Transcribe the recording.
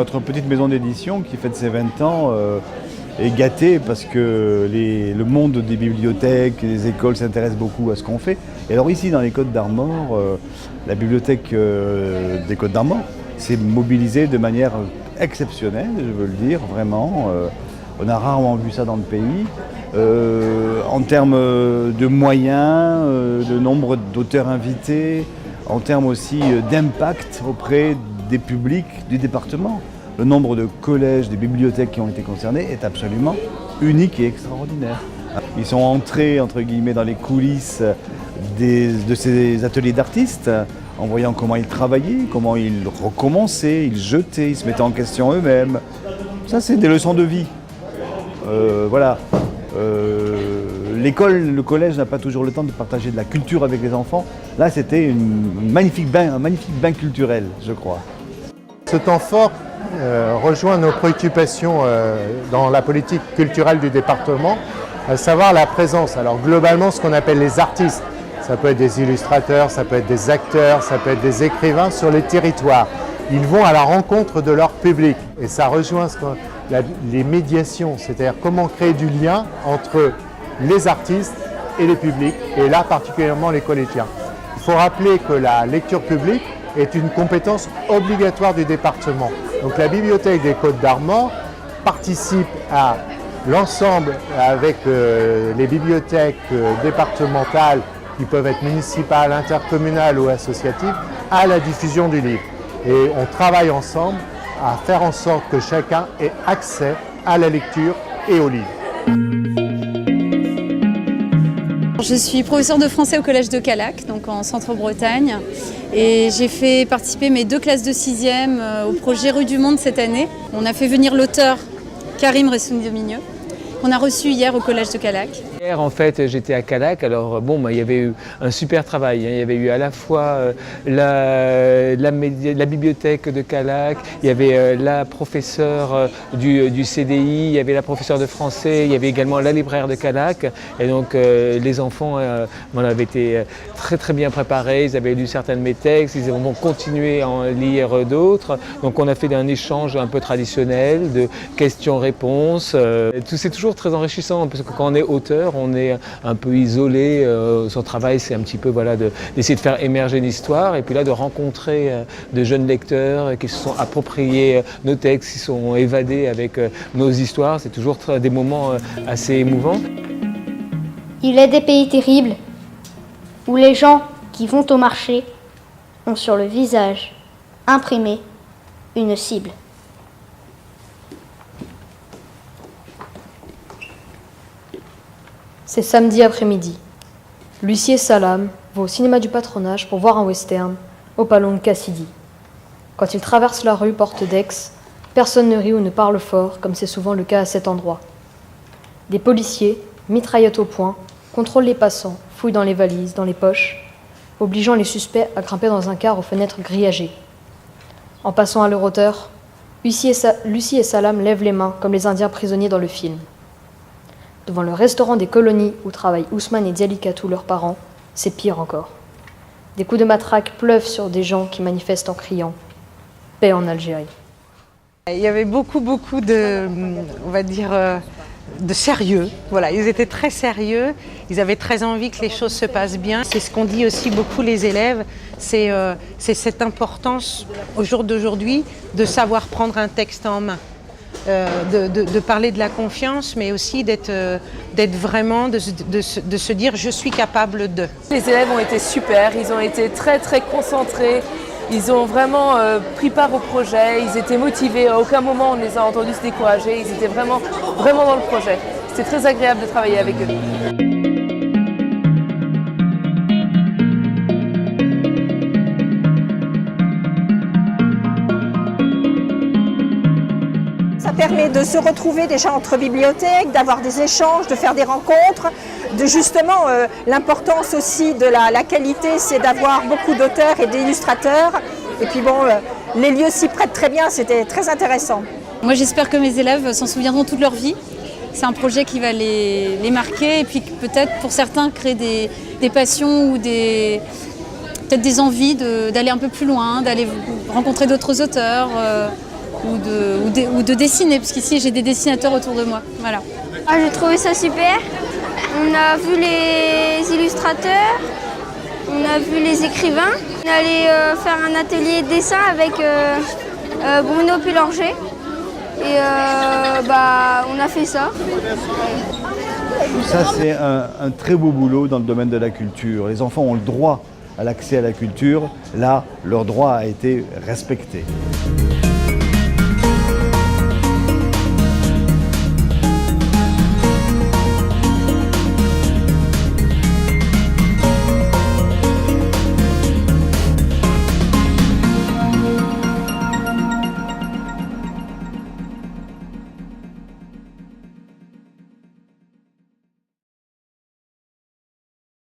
notre petite maison d'édition qui fête ses 20 ans est gâtée parce que le monde des bibliothèques et des écoles s'intéresse beaucoup à ce qu'on fait. Et alors ici, dans les Côtes d'Armor, la bibliothèque des Côtes d'Armor s'est mobilisée de manière exceptionnelle, je veux le dire, vraiment. On a rarement vu ça dans le pays. En termes de moyens, de nombre d'auteurs invités, en termes aussi d'impact auprès des publics du département. Le nombre de collèges, des bibliothèques qui ont été concernés est absolument unique et extraordinaire. Ils sont entrés, entre guillemets, dans les coulisses de ces ateliers d'artistes, en voyant comment ils travaillaient, comment ils recommençaient, ils jetaient, ils se mettaient en question eux-mêmes. Ça, c'est des leçons de vie. Voilà. L'école, le collège n'a pas toujours le temps de partager de la culture avec les enfants. Là, c'était un magnifique bain culturel, je crois. Ce temps fort rejoint nos préoccupations dans la politique culturelle du département, à savoir la présence. Alors globalement, ce qu'on appelle les artistes, ça peut être des illustrateurs, ça peut être des acteurs, ça peut être des écrivains sur les territoires. Ils vont à la rencontre de leur public et ça rejoint les médiations, c'est-à-dire comment créer du lien entre les artistes et les publics, et là particulièrement les collégiens. Il faut rappeler que la lecture publique est une compétence obligatoire du département. Donc la Bibliothèque des Côtes d'Armor participe à l'ensemble avec les bibliothèques départementales qui peuvent être municipales, intercommunales ou associatives à la diffusion du livre. Et on travaille ensemble à faire en sorte que chacun ait accès à la lecture et au livre. Je suis professeure de français au collège de Callac, donc en Centre-Bretagne, et j'ai fait participer mes 2 classes de 6e au projet Rue du Monde cette année. On a fait venir l'auteur Karim Ressouni-Dominieux, qu'on a reçu hier au collège de Callac. Hier, en fait, j'étais à Callac. Alors, bon, il y avait eu un super travail. Il y avait eu à la fois la bibliothèque de Callac, il y avait la professeure du CDI, il y avait la professeure de français, il y avait également la libraire de Callac. Et donc, les enfants avaient été très, très bien préparés. Ils avaient lu certains de mes textes, ils vont continuer à en lire d'autres. Donc, on a fait un échange un peu traditionnel de questions-réponses. C'est toujours très enrichissant parce que quand on est auteur, on est un peu isolé. Son travail, c'est un petit peu d'essayer de faire émerger une histoire et puis là de rencontrer de jeunes lecteurs qui se sont appropriés nos textes, qui sont évadés avec nos histoires. C'est toujours des moments assez émouvants. Il est des pays terribles où les gens qui vont au marché ont sur le visage imprimé une cible. C'est samedi après-midi. L'huissier Salam va au cinéma du patronage pour voir un western au Palon de Cassidy. Quand il traverse la rue Porte d'Aix, personne ne rit ou ne parle fort, comme c'est souvent le cas à cet endroit. Des policiers, mitraillettes au poing, contrôlent les passants, fouillent dans les valises, dans les poches, obligeant les suspects à grimper dans un car aux fenêtres grillagées. En passant à leur hauteur, Lucie et Salam lèvent les mains comme les Indiens prisonniers dans le film. Devant le restaurant des colonies où travaillent Ousmane et Dialikatou, leurs parents, c'est pire encore. Des coups de matraque pleuvent sur des gens qui manifestent en criant « Paix en Algérie ». Il y avait beaucoup de, on va dire, de sérieux. Voilà, ils étaient très sérieux, ils avaient très envie que les choses se passent bien. C'est ce qu'on dit aussi beaucoup les élèves, c'est cette importance au jour d'aujourd'hui de savoir prendre un texte en main. De parler de la confiance, mais aussi d'être vraiment, de se dire je suis capable de. Les élèves ont été super, ils ont été très très concentrés, ils ont vraiment pris part au projet, ils étaient motivés, à aucun moment on les a entendus se décourager, ils étaient vraiment dans le projet. C'était très agréable de travailler avec eux. Ça permet de se retrouver déjà entre bibliothèques, d'avoir des échanges, de faire des rencontres, de justement l'importance aussi de la qualité, c'est d'avoir beaucoup d'auteurs et d'illustrateurs. Et puis bon, les lieux s'y prêtent très bien, c'était très intéressant. Moi j'espère que mes élèves s'en souviendront toute leur vie. C'est un projet qui va les marquer et puis peut-être pour certains créer des passions ou peut-être des envies d'aller un peu plus loin, d'aller rencontrer d'autres auteurs. ou de dessiner, parce qu'ici j'ai des dessinateurs autour de moi. Voilà. Ah, j'ai trouvé ça super. On a vu les illustrateurs, on a vu les écrivains. On est allé faire un atelier de dessin avec Bruno Pélanger. Et on a fait ça. Ça, c'est un très beau boulot dans le domaine de la culture. Les enfants ont le droit à l'accès à la culture. Là, leur droit a été respecté.